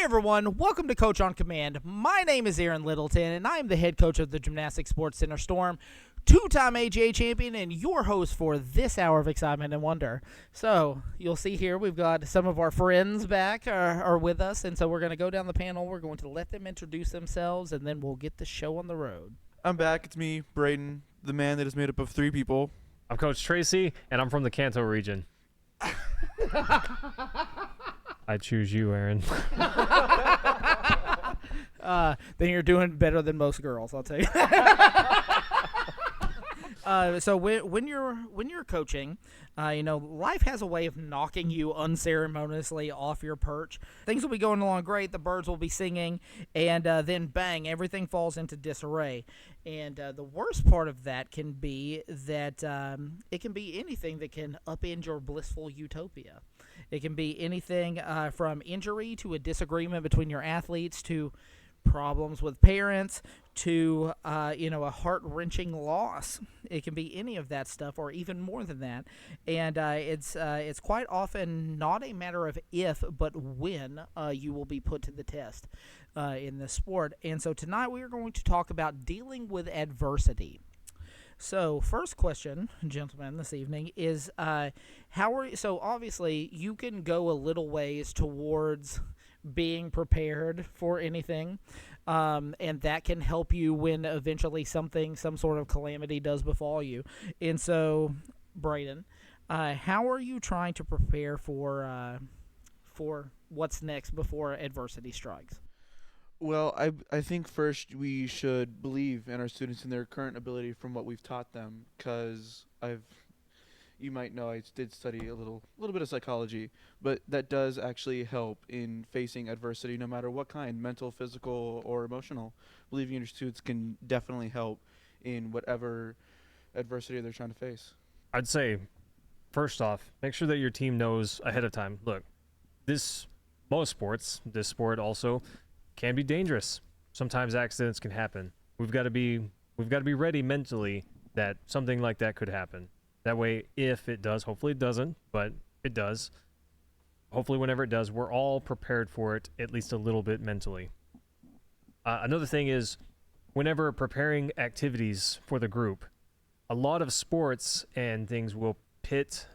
everyone, welcome to Coach on Command. My name is Arron Littleton, and I am the head coach of the Gymnastics Sports Center Storm, two-time AGA champion, and your host for this hour of excitement and wonder. So, you'll see here we've got some of our friends back are with us, and so we're going to go down the panel. We're going to let them introduce themselves, and then we'll get the show on the road. I'm back. It's me, Braden, the man that is made up of three people. I'm Coach Tracy, and I'm from the Kanto region. I choose you, Arron. Then you're doing better than most girls, I'll tell you. So when you're coaching, life has a way of knocking you unceremoniously off your perch. Things will be going along great, the birds will be singing, and then bang, everything falls into disarray. And the worst part of that can be that it can be anything that can upend your blissful utopia. It can be anything from injury to a disagreement between your athletes to problems with parents to a heart-wrenching loss. It can be any of that stuff or even more than that. And it's quite often not a matter of if but when you will be put to the test in this sport. And so tonight we are going to talk about dealing with adversity. So, first question, gentlemen, this evening is so obviously you can go a little ways towards being prepared for anything, and that can help you when eventually some sort of calamity does befall you. And so, Braden, how are you trying to prepare for what's next before adversity strikes? Well, I think first we should believe in our students and their current ability from what we've taught them, because you might know I did study a little bit of psychology, but that does actually help in facing adversity, no matter what kind, mental, physical, or emotional. Believing in your students can definitely help in whatever adversity they're trying to face. I'd say, first off, make sure that your team knows ahead of time. Look, this sport also can be dangerous. Sometimes accidents can happen. We've got to be ready mentally that something like that could happen. That way, if it does, hopefully it doesn't, but it does. Hopefully, whenever it does, we're all prepared for it at least a little bit mentally. Another thing is, whenever preparing activities for the group, a lot of sports and things will pit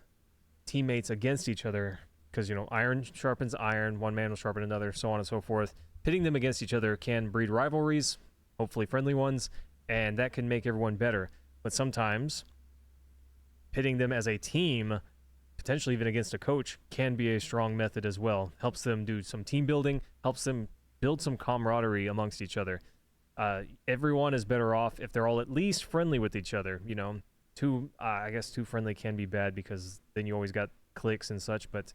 teammates against each other because, iron sharpens iron, one man will sharpen another, so on and so forth. Pitting them against each other can breed rivalries, hopefully friendly ones, and that can make everyone better. But sometimes pitting them as a team, potentially even against a coach, can be a strong method as well. Helps them do some team building, helps them build some camaraderie amongst each other. Everyone is better off if they're all at least friendly with each other. Too friendly can be bad because then you always got cliques and such, but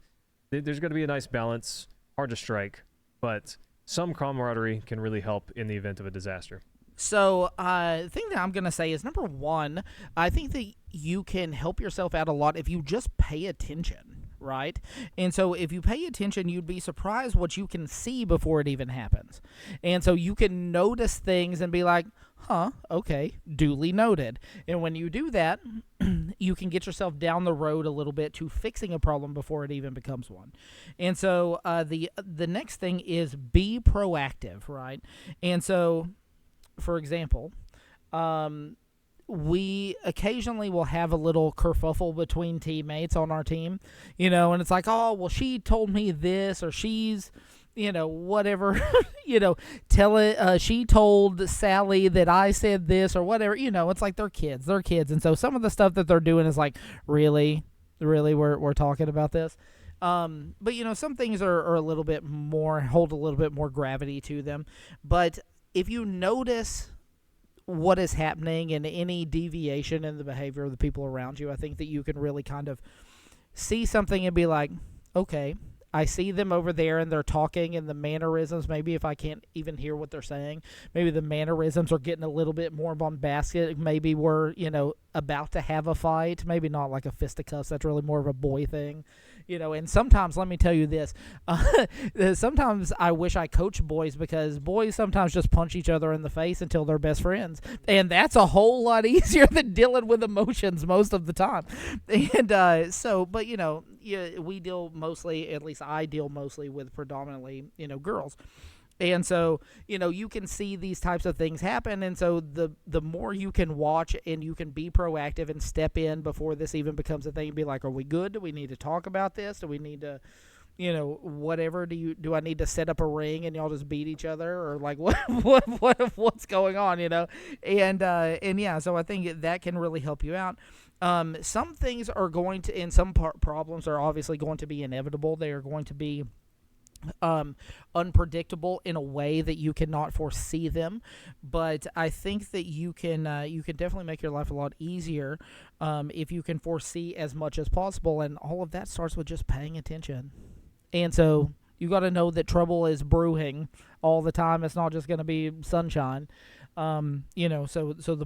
there's got to be a nice balance. Hard to strike, but some camaraderie can really help in the event of a disaster. So the thing that I'm going to say is, number one, I think that you can help yourself out a lot if you just pay attention, right? And so if you pay attention, you'd be surprised what you can see before it even happens. And so you can notice things and be like, okay, duly noted. And when you do that, you can get yourself down the road a little bit to fixing a problem before it even becomes one. And so the next thing is be proactive, right? And so, for example, we occasionally will have a little kerfuffle between teammates on our team, and it's like, oh, well, she told me this, or she's, whatever, she told Sally that I said this, or whatever, it's like they're kids. And so some of the stuff that they're doing is like, really, we're talking about this. But, some things are a little bit more, hold a little bit more gravity to them. But if you notice what is happening and any deviation in the behavior of the people around you, I think that you can really kind of see something and be like, okay, I see them over there and they're talking, and the mannerisms, maybe if I can't even hear what they're saying, maybe the mannerisms are getting a little bit more bombastic. Maybe we're, about to have a fight. Maybe not like a fisticuffs. That's really more of a boy thing. And sometimes, let me tell you this, sometimes I wish I coached boys, because boys sometimes just punch each other in the face until they're best friends, and that's a whole lot easier than dealing with emotions most of the time. And but we deal mostly, at least I deal mostly with predominantly, girls. And so, you can see these types of things happen. And so the more you can watch and you can be proactive and step in before this even becomes a thing, and be like, are we good? Do we need to talk about this? Do we need to, whatever? Do I need to set up a ring and y'all just beat each other? Or like, what's going on, And yeah, so I think that can really help you out. Some things are going to, and some problems are obviously going to be inevitable. They are going to be unpredictable in a way that you cannot foresee them, but I think that you can definitely make your life a lot easier if you can foresee as much as possible, and all of that starts with just paying attention. And so you got to know that trouble is brewing all the time. It's not just going to be sunshine. So the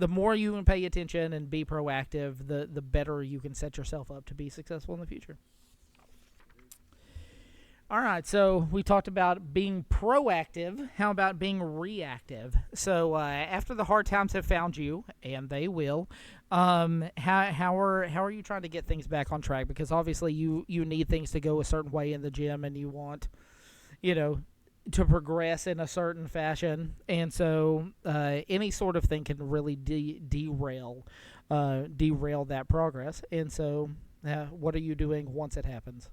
more you can pay attention and be proactive, the better you can set yourself up to be successful in the future. All right, so we talked about being proactive. How about being reactive? So after the hard times have found you, and they will, how are you trying to get things back on track? Because obviously you need things to go a certain way in the gym, and you want, to progress in a certain fashion. And so any sort of thing can really derail that progress. And so what are you doing once it happens?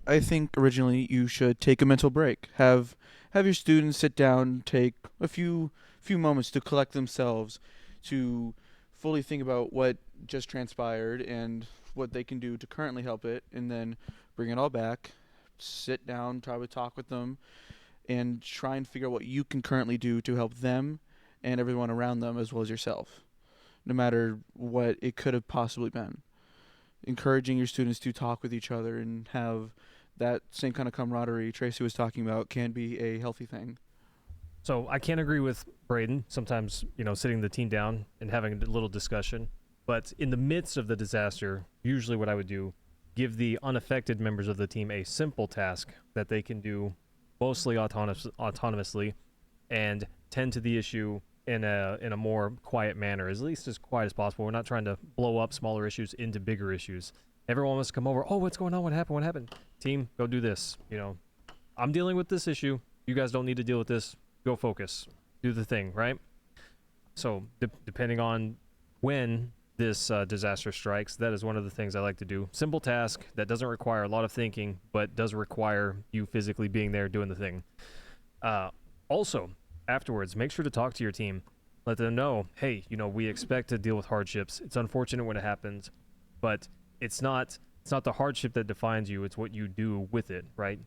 I think originally you should take a mental break. Have your students sit down, take a few moments to collect themselves, to fully think about what just transpired and what they can do to currently help it, and then bring it all back, sit down, try to talk with them, and try and figure out what you can currently do to help them and everyone around them as well as yourself, no matter what it could have possibly been. Encouraging your students to talk with each other and have that same kind of camaraderie Tracy was talking about can be a healthy thing. So I can't agree with Braden. Sometimes, sitting the team down and having a little discussion. But in the midst of the disaster, usually what I would do, give the unaffected members of the team a simple task that they can do mostly autonomously, and tend to the issue in a more quiet manner, at least as quiet as possible. We're not trying to blow up smaller issues into bigger issues. Everyone wants to come over. Oh, what's going on? What happened? What happened? Team, go do this. I'm dealing with this issue. You guys don't need to deal with this. Go focus. Do the thing, right? So depending on when this disaster strikes, that is one of the things I like to do. Simple task that doesn't require a lot of thinking, but does require you physically being there doing the thing. Also, afterwards, make sure to talk to your team. Let them know, hey, we expect to deal with hardships. It's unfortunate when it happens, but it's not the hardship that defines you. It's what you do with it, right?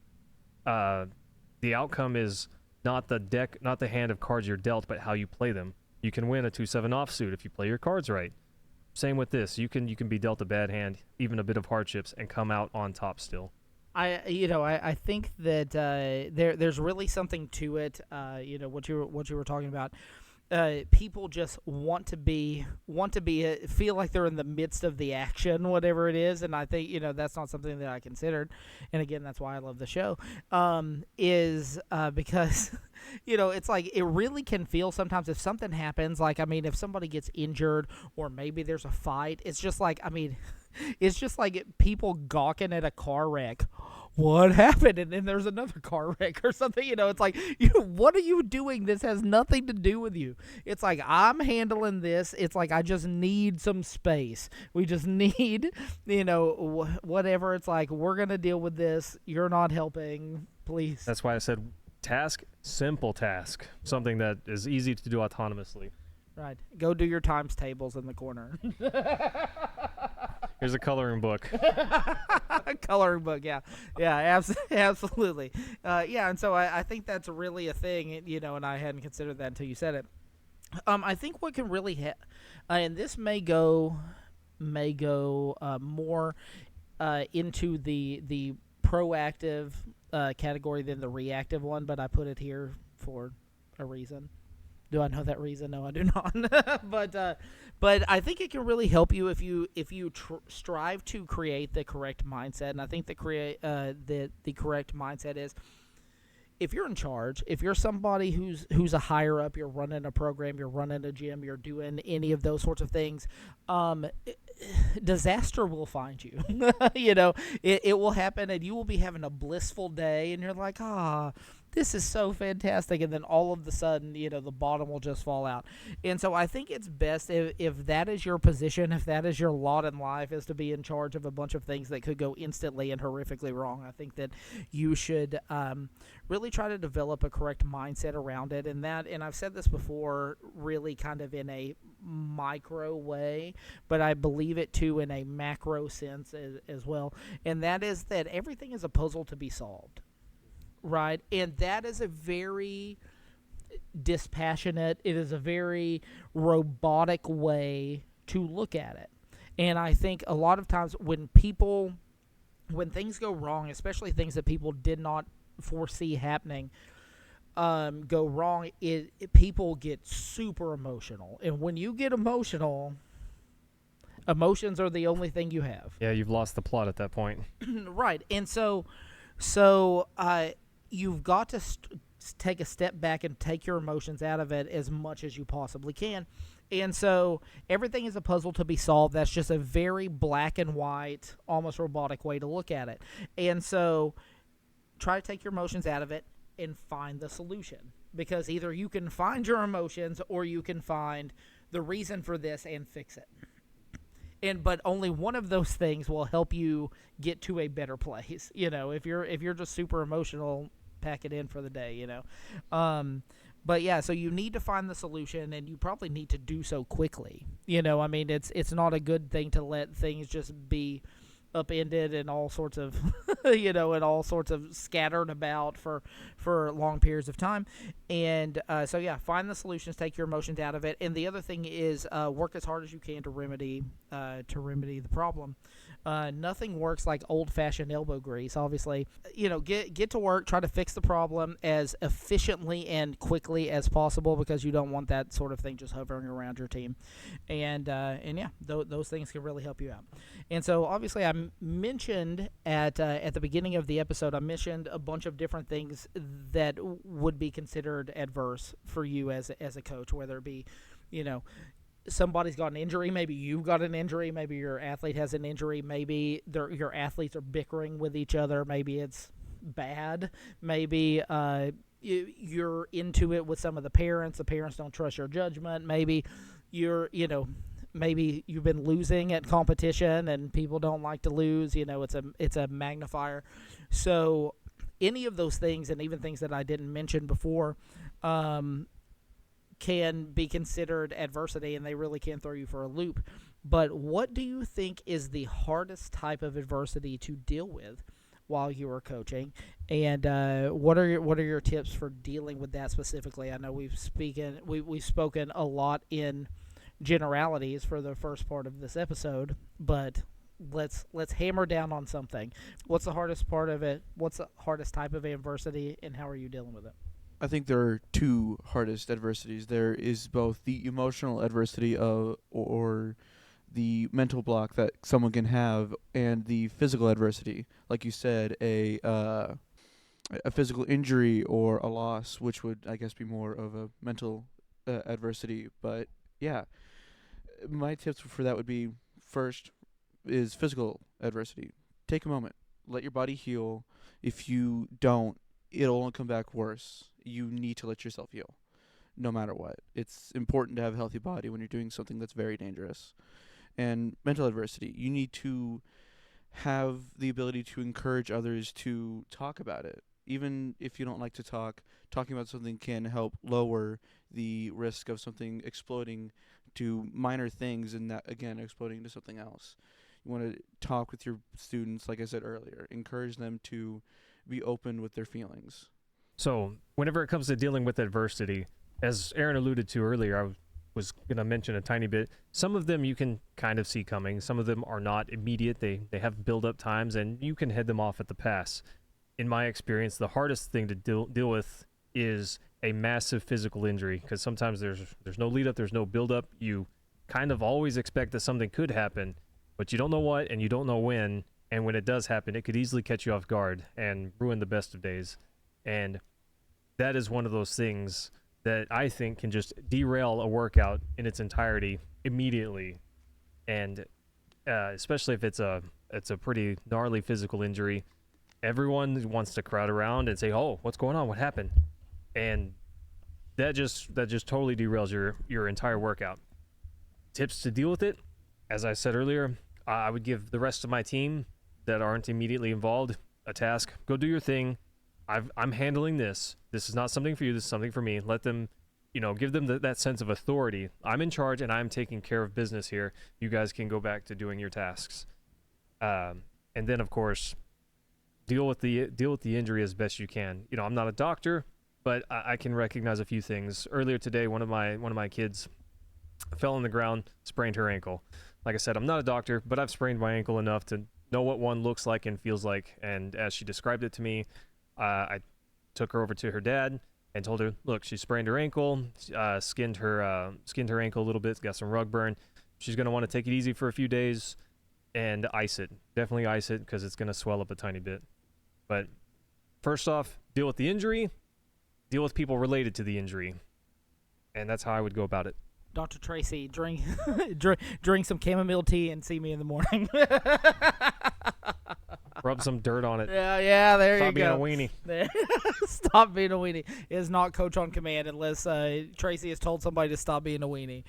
The outcome is not the hand of cards you're dealt, but how you play them. You can win a 2-7 offsuit if you play your cards right. Same with this. You can be dealt a bad hand, even a bit of hardships, and come out on top still. I think that there's really something to it. What you were talking about. People just want to feel like they're in the midst of the action, whatever it is, and I think that's not something that I considered, and again, that's why I love the show. Because it's like it really can feel sometimes if something happens, like if somebody gets injured or maybe there's a fight, it's just like it's just like people gawking at a car wreck. What happened? And then there's another car wreck or something. It's like, what are you doing? This has nothing to do with you. It's like, I'm handling this. It's like, I just need some space. We just need, whatever. It's like, we're going to deal with this. You're not helping. Please. That's why I said simple task. Something that is easy to do autonomously. Right. Go do your times tables in the corner. Here's a coloring book. Coloring book, yeah. Yeah, absolutely. And so I think that's really a thing, and I hadn't considered that until you said it. I think what can really and this may go more into the proactive category than the reactive one, but I put it here for a reason. Do I know that reason? No, I do not. But I think it can really help you if you strive to create the correct mindset. And I think the correct mindset is, if you're in charge, if you're somebody who's a higher up, you're running a program, you're running a gym, you're doing any of those sorts of things, disaster will find you. It will happen, and you will be having a blissful day, and you're like, this is so fantastic, and then all of a sudden, the bottom will just fall out. And so I think it's best if that is your position, if that is your lot in life, is to be in charge of a bunch of things that could go instantly and horrifically wrong. I think that you should really try to develop a correct mindset around it, and I've said this before, really kind of in a micro way, but I believe it too in a macro sense as well, and that is that everything is a puzzle to be solved. Right, and that is a very dispassionate, it is a very robotic way to look at it. And I think a lot of times when things go wrong, especially things that people did not foresee happening, go wrong, people get super emotional. And when you get emotional, emotions are the only thing you have. Yeah, you've lost the plot at that point. Right, and so you've got to take a step back and take your emotions out of it as much as you possibly can. And so everything is a puzzle to be solved. That's just a very black and white, almost robotic way to look at it. And so try to take your emotions out of it and find the solution. Because either you can find your emotions or you can find the reason for this and fix it. But only one of those things will help you get to a better place. If you're just super emotional, pack it in for the day. But yeah, so you need to find the solution, and you probably need to do so quickly. It's not a good thing to let things just be upended and all sorts of and all sorts of scattered about for long periods of time. And so yeah, find the solutions, take your emotions out of it. And the other thing is work as hard as you can to remedy the problem. Nothing works like old-fashioned elbow grease. Obviously, get to work, try to fix the problem as efficiently and quickly as possible, because you don't want that sort of thing just hovering around your team. And yeah, those things can really help you out. And so obviously, I mentioned at the beginning of the episode, I mentioned a bunch of different things that would be considered adverse for you as a coach, whether it be, somebody's got an injury, maybe you've got an injury, maybe your athlete has an injury, maybe your athletes are bickering with each other, maybe it's bad, maybe you're into it with some of the parents don't trust your judgment, maybe maybe you've been losing at competition and people don't like to lose, it's a magnifier. So any of those things, and even things that I didn't mention before, can be considered adversity, and they really can throw you for a loop. But what do you think is the hardest type of adversity to deal with while you are coaching? And what are your tips for dealing with that specifically? I know we've spoken a lot in generalities for the first part of this episode, but let's hammer down on something. What's the hardest part of it? What's the hardest type of adversity, and how are you dealing with it? I think there are two hardest adversities. There is both the emotional adversity or the mental block that someone can have, and the physical adversity, like you said, a physical injury or a loss, which would, I guess, be more of a mental adversity. But yeah, my tips for that would be, first is physical adversity. Take a moment, let your body heal. If you don't, it'll only come back worse. You need to let yourself heal, no matter what. It's important to have a healthy body when you're doing something that's very dangerous. And mental adversity, you need to have the ability to encourage others to talk about it. Even if you don't like to talk, talking about something can help lower the risk of something exploding to minor things and that, again, exploding to something else. You want to talk with your students, like I said earlier, encourage them to be open with their feelings. So whenever it comes to dealing with adversity, as Arron alluded to earlier, I was going to mention a tiny bit. Some of them you can kind of see coming. Some of them are not immediate. They have build-up times, and you can head them off at the pass. In my experience, the hardest thing to deal with is a massive physical injury, because sometimes there's no lead up, there's no build up. You kind of always expect that something could happen, but you don't know what and you don't know when. And when it does happen, it could easily catch you off guard and ruin the best of days. And that is one of those things that I think can just derail a workout in its entirety immediately. And especially if it's a pretty gnarly physical injury, everyone wants to crowd around and say, "Oh, what's going on? What happened?" And that just totally derails your entire workout. Tips to deal with it, as I said earlier, I would give the rest of my team that aren't immediately involved a task. Go do your thing. I'm handling this. This is not something for you. This is something for me. Let them, give them that sense of authority. I'm in charge and I'm taking care of business here. You guys can go back to doing your tasks. And then, of course, deal with the injury as best you can. I'm not a doctor, but I can recognize a few things. Earlier today, one of my kids fell on the ground, sprained her ankle. Like I said, I'm not a doctor, but I've sprained my ankle enough to know what one looks like and feels like. And as she described it to me, I took her over to her dad and told her, look, she sprained her ankle, skinned her ankle a little bit, got some rug burn. She's going to want to take it easy for a few days and ice it. Definitely ice it, because it's going to swell up a tiny bit. But first off, deal with the injury, deal with people related to the injury. And that's how I would go about it. Dr. Tracy, drink some chamomile tea and see me in the morning. Rub some dirt on it. Yeah, there Stop you go. Stop being a weenie. Stop being a weenie is not coach on command unless Tracy has told somebody to stop being a weenie.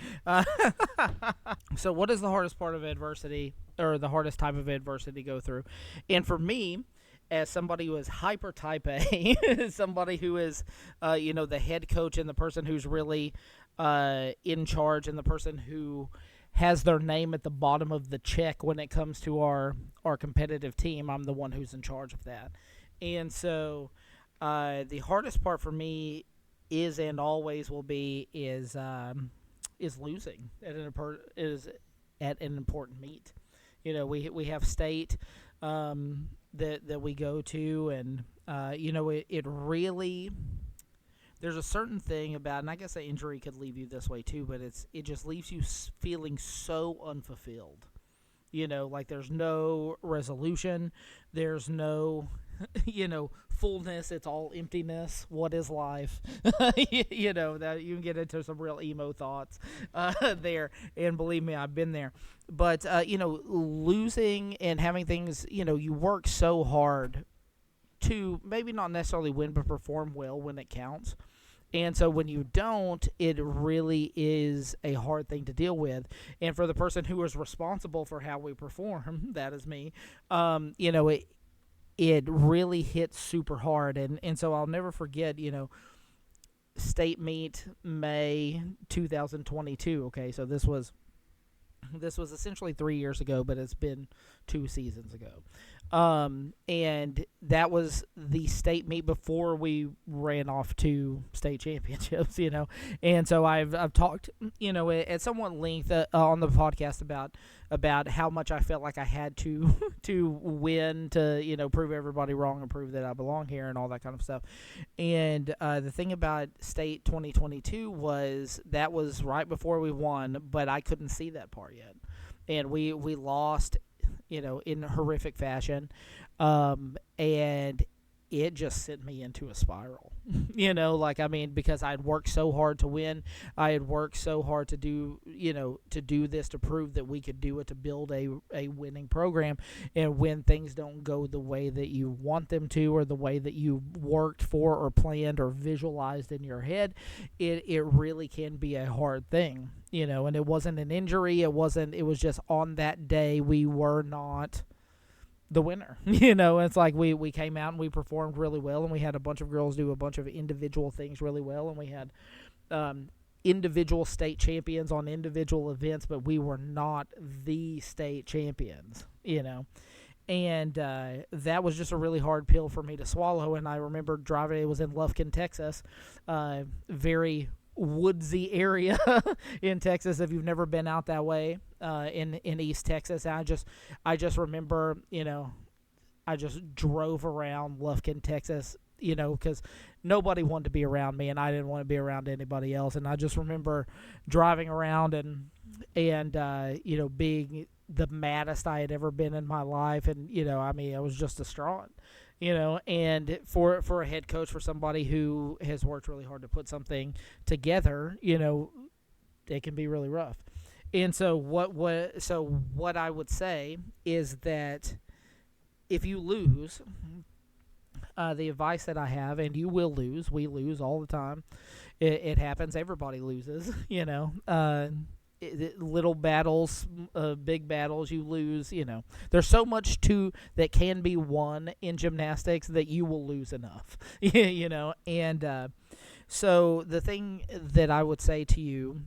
So what is the hardest part of adversity, or the hardest type of adversity to go through? And for me, as somebody who is hyper type A, somebody who is, the head coach and the person who's really in charge and the person who has their name at the bottom of the check when it comes to our competitive team, I'm the one who's in charge of that. And so the hardest part for me is, and always will be, is losing at an important meet. We have state that we go to, and it really, there's a certain thing about, and I guess an injury could leave you this way too, but it just leaves you feeling so unfulfilled. Like there's no resolution, there's no fullness, it's all emptiness. What is life? That you can get into some real emo thoughts there, and believe me, I've been there. But losing and having things, you work so hard to maybe not necessarily win, but perform well when it counts. And so when you don't, it really is a hard thing to deal with. And for the person who is responsible for how we perform, that is me, it really hits super hard. And so I'll never forget, state meet May 2022. Okay, so this was essentially 3 years ago, but it's been 2 seasons ago. And that was the state meet before we ran off to state championships, And so I've talked, at somewhat length on the podcast about how much I felt like I had to win to, prove everybody wrong and prove that I belong here and all that kind of stuff. And the thing about state 2022 was that was right before we won, but I couldn't see that part yet. And we lost, in horrific fashion. And it just sent me into a spiral, because I'd worked so hard to win. I had worked so hard to do this, to prove that we could do it, to build a winning program. And when things don't go the way that you want them to, or the way that you worked for or planned or visualized in your head, it really can be a hard thing, and it wasn't an injury. It was just on that day we were not the winner. It's like we came out and we performed really well, and we had a bunch of girls do a bunch of individual things really well, and we had individual state champions on individual events, but we were not the state champions, and that was just a really hard pill for me to swallow. And I remember driving, it was in Lufkin, Texas, very woodsy area in Texas. If you've never been out that way, in East Texas, I just remember, I just drove around Lufkin, Texas because nobody wanted to be around me, and I didn't want to be around anybody else. And I just remember driving around and being the maddest I had ever been in my life, and I was just distraught. And for a head coach, for somebody who has worked really hard to put something together, it can be really rough. And so what I would say is that if you lose, the advice that I have, and you will lose, we lose all the time. It happens. Everybody loses, little battles, big battles, you lose. There's so much that can be won in gymnastics that you will lose enough. And so the thing that I would say to you,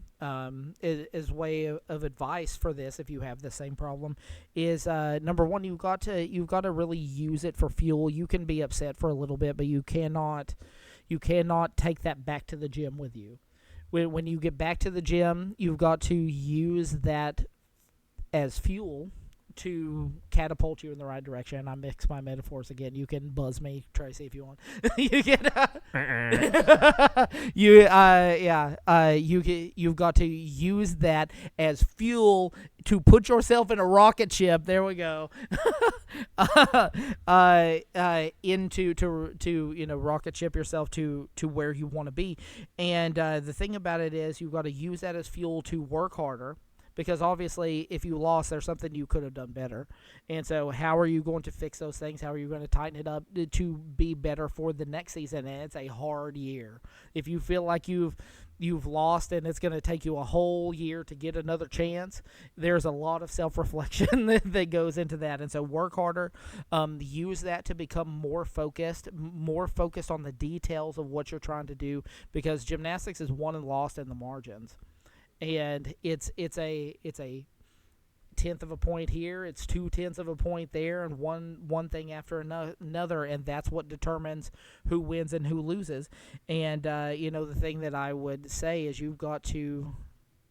is way of advice for this, if you have the same problem, is number one, you've got to really use it for fuel. You can be upset for a little bit, but you cannot take that back to the gym with you. When you get back to the gym, you've got to use that as fuel to catapult you in the right direction. I mix my metaphors again. You can buzz me, Tracy, if you want. You can. You've got to use that as fuel to put yourself in a rocket ship. There we go. Into rocket ship yourself to where you want to be. And the thing about it is, you've got to use that as fuel to work harder. Because obviously, if you lost, there's something you could have done better. And so how are you going to fix those things? How are you going to tighten it up to be better for the next season? And it's a hard year. If you feel like you've lost and it's going to take you a whole year to get another chance, there's a lot of self-reflection that goes into that. And so work harder. Use that to become more focused on the details of what you're trying to do, because gymnastics is won and lost in the margins. And it's a tenth of a point here, it's 2/10 of a point there, and one thing after another, and that's what determines who wins and who loses. And the thing that I would say is, you've got to,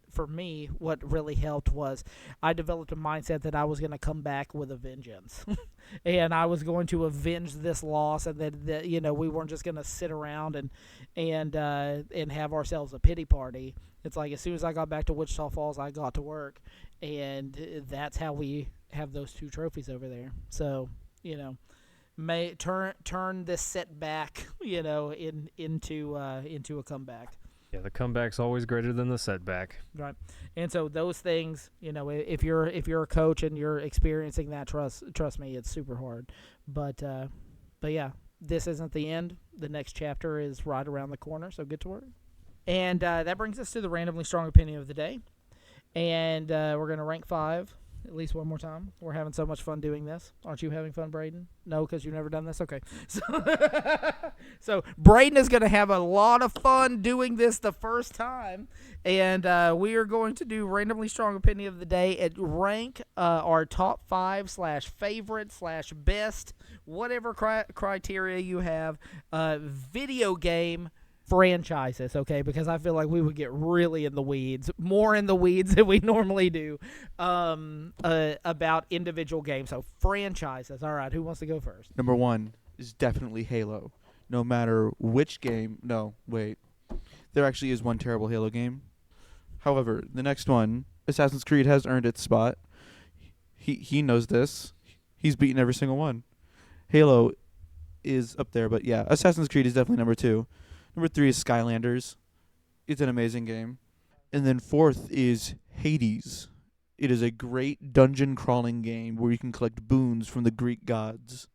for me, what really helped was I developed a mindset that I was going to come back with a vengeance. And I was going to avenge this loss, and that we weren't just going to sit around and have ourselves a pity party. It's like, as soon as I got back to Wichita Falls, I got to work, and that's how we have those 2 trophies over there. So, may turn this setback, into a comeback. Yeah, the comeback's always greater than the setback. Right. And so those things, if you're a coach and you're experiencing that, trust me, it's super hard. But yeah, this isn't the end. The next chapter is right around the corner, so get to work. And that brings us to the randomly strong opinion of the day. And we're going to rank 5 at least one more time. We're having so much fun doing this. Aren't you having fun, Braden? No, because you've never done this? Okay. So Braden is going to have a lot of fun doing this the first time. And we are going to do randomly strong opinion of the day and rank our top 5 / favorite / best, whatever criteria you have, video game franchises, okay? Because I feel like we would get really in the weeds, more in the weeds than we normally do, about individual games. So franchises. All right, who wants to go first? Number 1 is definitely Halo. No matter which game. No, wait. There actually is one terrible Halo game. However, the next one, Assassin's Creed, has earned its spot. He knows this. He's beaten every single one. Halo is up there, but yeah, Assassin's Creed is definitely number 2. Number 3 is Skylanders. It's an amazing game. And then 4th is Hades. It is a great dungeon crawling game where you can collect boons from the Greek gods.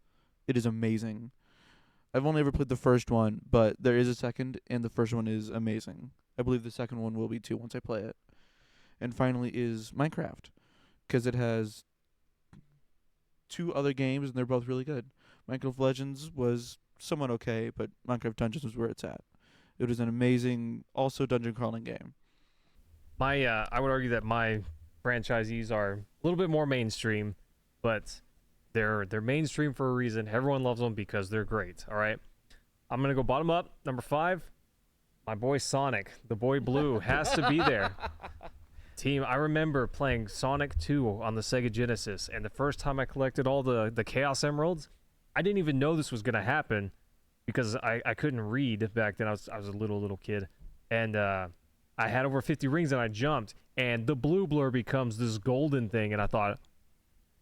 It is amazing. I've only ever played the first one, but there is a second, and the first one is amazing. I believe the second one will be too once I play it. And finally is Minecraft, because it has 2 other games, and they're both really good. Minecraft Legends was somewhat okay, but Minecraft Dungeons was where it's at. It was an amazing, also dungeon crawling game. I would argue that my franchisees are a little bit more mainstream, but they're mainstream for a reason. Everyone loves them because they're great. All right, I'm gonna go bottom up. Number 5, my boy Sonic, the boy Blue, has to be there. Team, I remember playing Sonic 2 on the Sega Genesis, and the first time I collected all the Chaos Emeralds, I didn't even know this was gonna happen because I couldn't read back then. I was a little kid, and I had over 50 rings, and I jumped, and the blue blur becomes this golden thing, and I thought,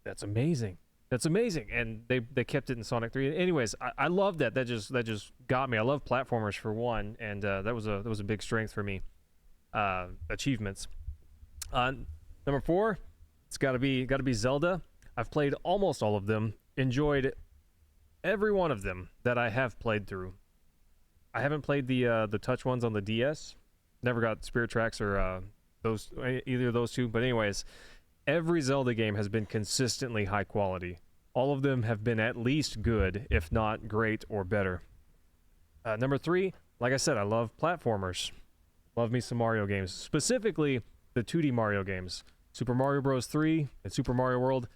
that's amazing. That's amazing. And they kept it in Sonic 3. Anyways, I love that. That just got me. I love platformers for one, and that was a big strength for me. Achievements. Number 4, it's gotta be Zelda. I've played almost all of them. Enjoyed every one of them that I have played through. I haven't played the touch ones on the DS. Never got Spirit Tracks or either of those two. But anyways, every Zelda game has been consistently high quality. All of them have been at least good, if not great or better. Number 3, like I said, I love platformers. Love me some Mario games, specifically the 2D Mario games. Super Mario Bros. 3 and Super Mario World.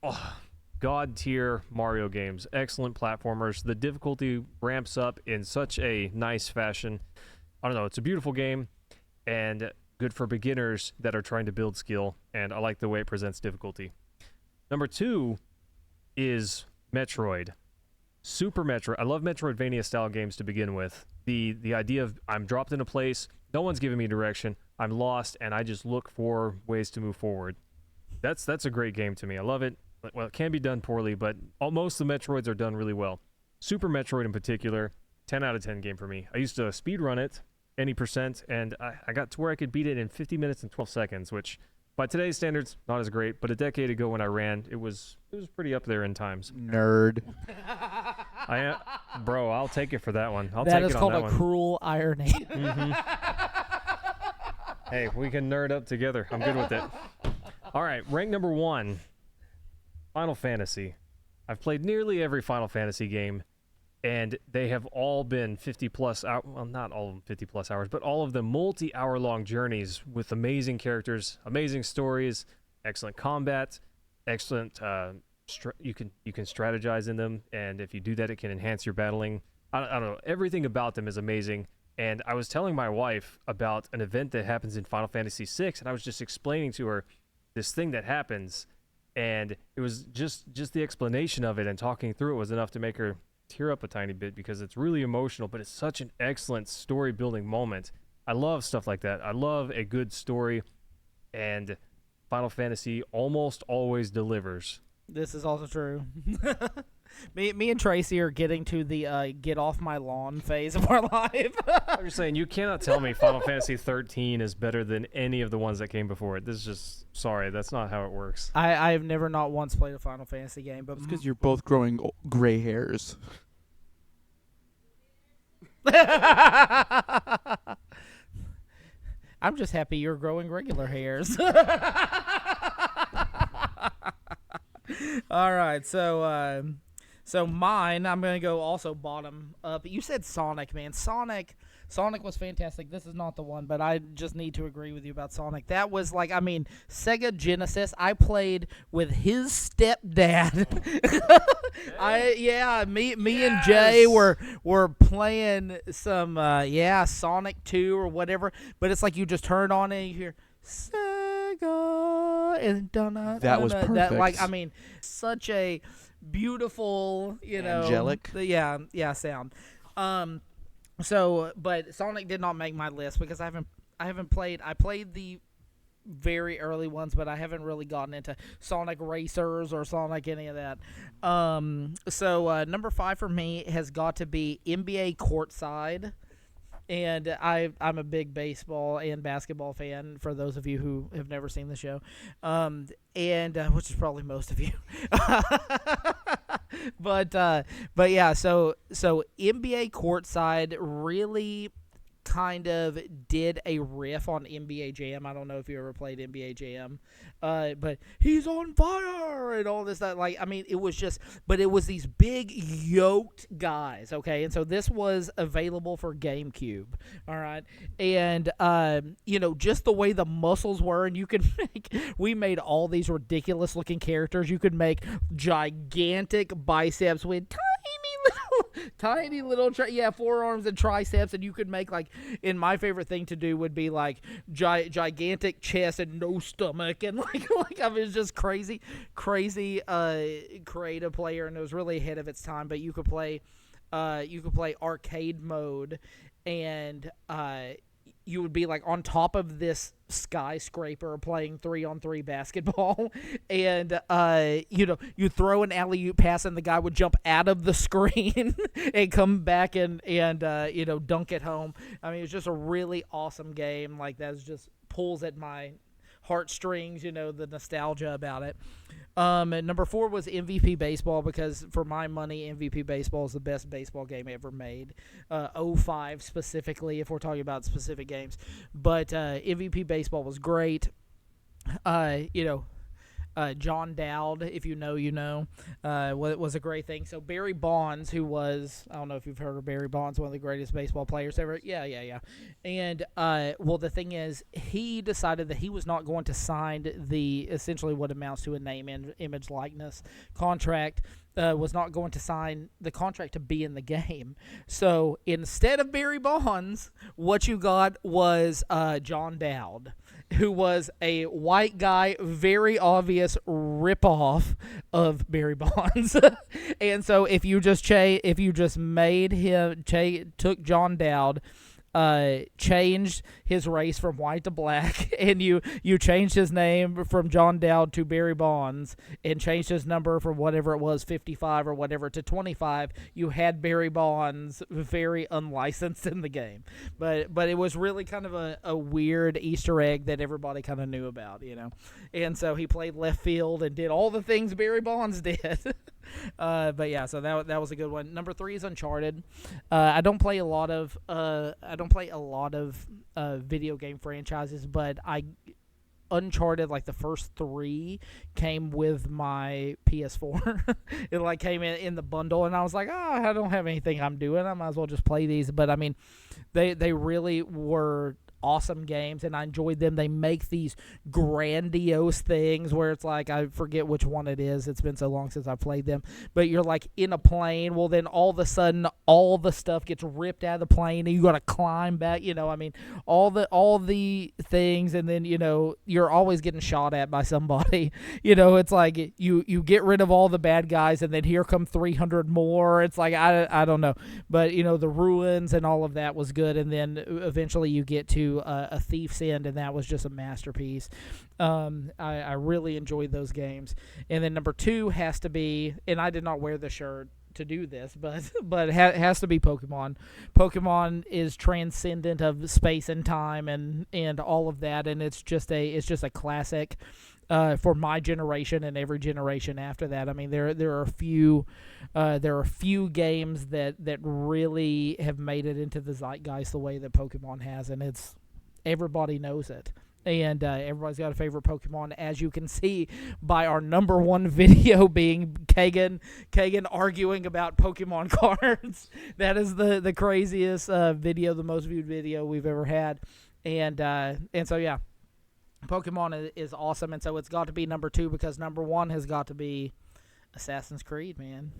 Oh, God tier Mario games. Excellent platformers. The difficulty ramps up in such a nice fashion. I don't know, it's a beautiful game and good for beginners that are trying to build skill, and I like the way it presents difficulty. Number 2 is Metroid. Super Metroid. I love Metroidvania style games to begin with. The idea of I'm dropped in a place, no one's giving me direction, I'm lost, and I just look for ways to move forward. That's a great game to me. I love it. Well, it can be done poorly, but most of the Metroids are done really well. Super Metroid in particular, 10 out of 10 game for me. I used to speedrun it, any percent, and I got to where I could beat it in 50 minutes and 12 seconds, which by today's standards, not as great, but a decade ago when I ran, it was pretty up there in times. Nerd. Bro, I'll take it for that one. That is called a cruel irony. Mm-hmm. Hey, we can nerd up together. I'm good with it. All right, rank number 1, Final Fantasy. I've played nearly every Final Fantasy game, and they have all been 50-plus hours. Well, not all of them 50-plus hours, but all of them multi-hour-long journeys with amazing characters, amazing stories, excellent combat, excellent. You can strategize in them, and if you do that, it can enhance your battling. I don't know. Everything about them is amazing. And I was telling my wife about an event that happens in Final Fantasy VI, and I was just explaining to her this thing that happens, and it was just the explanation of it and talking through it was enough to make her tear up a tiny bit because it's really emotional, but it's such an excellent story building moment. I love stuff like that. I love a good story, and Final Fantasy almost always delivers. This is also true. Me and Tracy are getting to the get off my lawn phase of our life. I'm just saying, you cannot tell me Final Fantasy 13 is better than any of the ones that came before it. This is just, sorry, that's not how it works. I have never not once played a Final Fantasy game, but It's because you're both growing gray hairs. I'm just happy you're growing regular hairs. All right, so mine, I'm going to go also bottom up. You said Sonic, man. Sonic was fantastic. This is not the one, but I just need to agree with you about Sonic. That was like, I mean, Sega Genesis. I played with his stepdad. Me and Jay were playing some Sonic 2 or whatever, but it's like you just turn on and you hear Sega and That was perfect. That, like, I mean, such a beautiful, angelic, sound. But Sonic did not make my list because I haven't played. I played the very early ones, but I haven't really gotten into Sonic Racers or Sonic any of that. Number 5 for me has got to be NBA Courtside. And I'm a big baseball and basketball fan, for those of you who have never seen the show, which is probably most of you. but yeah, so NBA Courtside really kind of did a riff on NBA Jam. I don't know if you ever played NBA Jam, but he's on fire and all this stuff. Like, I mean, it was these big yoked guys, okay? And so this was available for GameCube, all right? And, just the way the muscles were, and we made all these ridiculous looking characters. You could make gigantic biceps with tiny little forearms and triceps, and you could make, like, and my favorite thing to do would be like gigantic chest and no stomach, and like I was just crazy creative player, and it was really ahead of its time. But you could play you could play arcade mode, and you would be like on top of this skyscraper playing 3-on-3 basketball, and you throw an alley-oop pass and the guy would jump out of the screen and come back and dunk it home. I mean, it's just a really awesome game. Like, that just pulls at my heartstrings, the nostalgia about it. And number 4 was MVP Baseball, because for my money, MVP Baseball is the best baseball game ever made. 05 specifically, if we're talking about specific games. But MVP Baseball was great. John Dowd, if you know, was a great thing. So Barry Bonds, who was, I don't know if you've heard of Barry Bonds, one of the greatest baseball players ever. Yeah. And, the thing is, he decided that he was not going to sign essentially what amounts to a name, image, likeness contract. Was not going to sign the contract to be in the game. So instead of Barry Bonds, what you got was John Dowd, who was a white guy, very obvious ripoff of Barry Bonds. And so if you just made him took John Dowd, changed his race from white to black, and you changed his name from John Dowd to Barry Bonds, and changed his number from whatever it was, 55 or whatever, to 25, you had Barry Bonds very unlicensed in the game. But it was really kind of a weird Easter egg that everybody kind of knew about, And so he played left field and did all the things Barry Bonds did. But yeah, so that was a good one. Number 3 is Uncharted. I don't play a lot of video game franchises, but Uncharted, like the first 3, came with my PS4. It like came in the bundle, and I was like, I don't have anything I'm doing. I might as well just play these. But I mean, they really were awesome games, and I enjoyed them. They make these grandiose things where it's like, I forget which one it is. It's been so long since I played them. But you're like in a plane. Well, then all of a sudden, all the stuff gets ripped out of the plane, and you got to climb back. I mean, all the things, and then you're always getting shot at by somebody. It's like you get rid of all the bad guys, and then here come 300 more. It's like I don't know, but the ruins and all of that was good, and then eventually you get to A Thief's End, and that was just a masterpiece. I really enjoyed those games. And then number 2 has to be, and I did not wear the shirt to do this, but it has to be Pokemon. Pokemon is transcendent of space and time and all of that, and it's just a classic for my generation and every generation after that. I mean, there are a few games that really have made it into the zeitgeist the way that Pokemon has, and everybody knows it. And everybody's got a favorite Pokemon, as you can see by our number 1 video being Kagan arguing about Pokemon cards. That is the craziest video, the most viewed video we've ever had. And so, yeah, Pokemon is awesome. And so it's got to be number 2, because number 1 has got to be Assassin's Creed, man.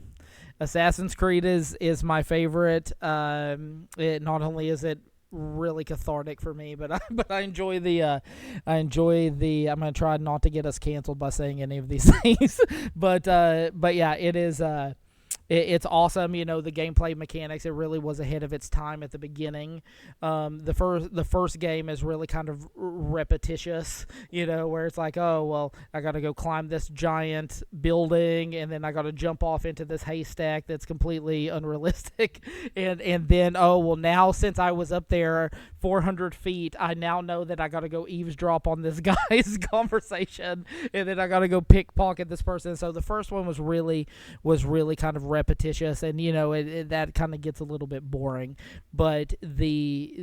Assassin's Creed is my favorite. Not only is it really cathartic for me, but I enjoy the I'm gonna try not to get us canceled by saying any of these things, but yeah, it is it's awesome. The gameplay mechanics, it really was ahead of its time at the beginning. The first game is really kind of repetitious, where it's like, oh, well, I got to go climb this giant building, and then I got to jump off into this haystack that's completely unrealistic. And then, oh, well, now since I was up there 400 feet, I now know that I got to go eavesdrop on this guy's conversation, and then I got to go pickpocket this person. So the first one was really kind of repetitious, and that kind of gets a little bit boring. But the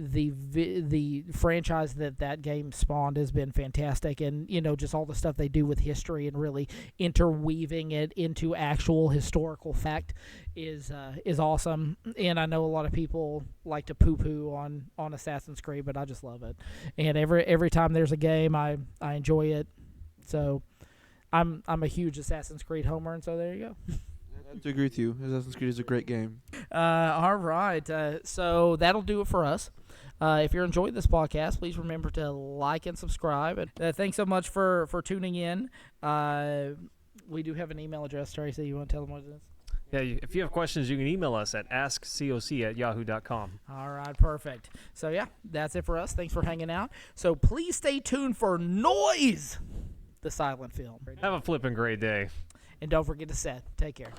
franchise that game spawned has been fantastic, and just all the stuff they do with history and really interweaving it into actual historical fact is awesome. And I know a lot of people like to poo-poo on Assassin's Creed, but I just love it. And every time there's a game, I enjoy it. So I'm a huge Assassin's Creed homer, and so there you go. I have to agree with you. Assassin's Creed is a great game. All right. So that'll do it for us. If you're enjoying this podcast, please remember to like and subscribe. And thanks so much for tuning in. We do have an email address, Tracy. You want to tell them what it is? Yeah, if you have questions, you can email us at askcoc@yahoo.com. All right, perfect. So, yeah, that's it for us. Thanks for hanging out. So, please stay tuned for Noise, the silent film. Have a flipping great day. And don't forget to set. Take care.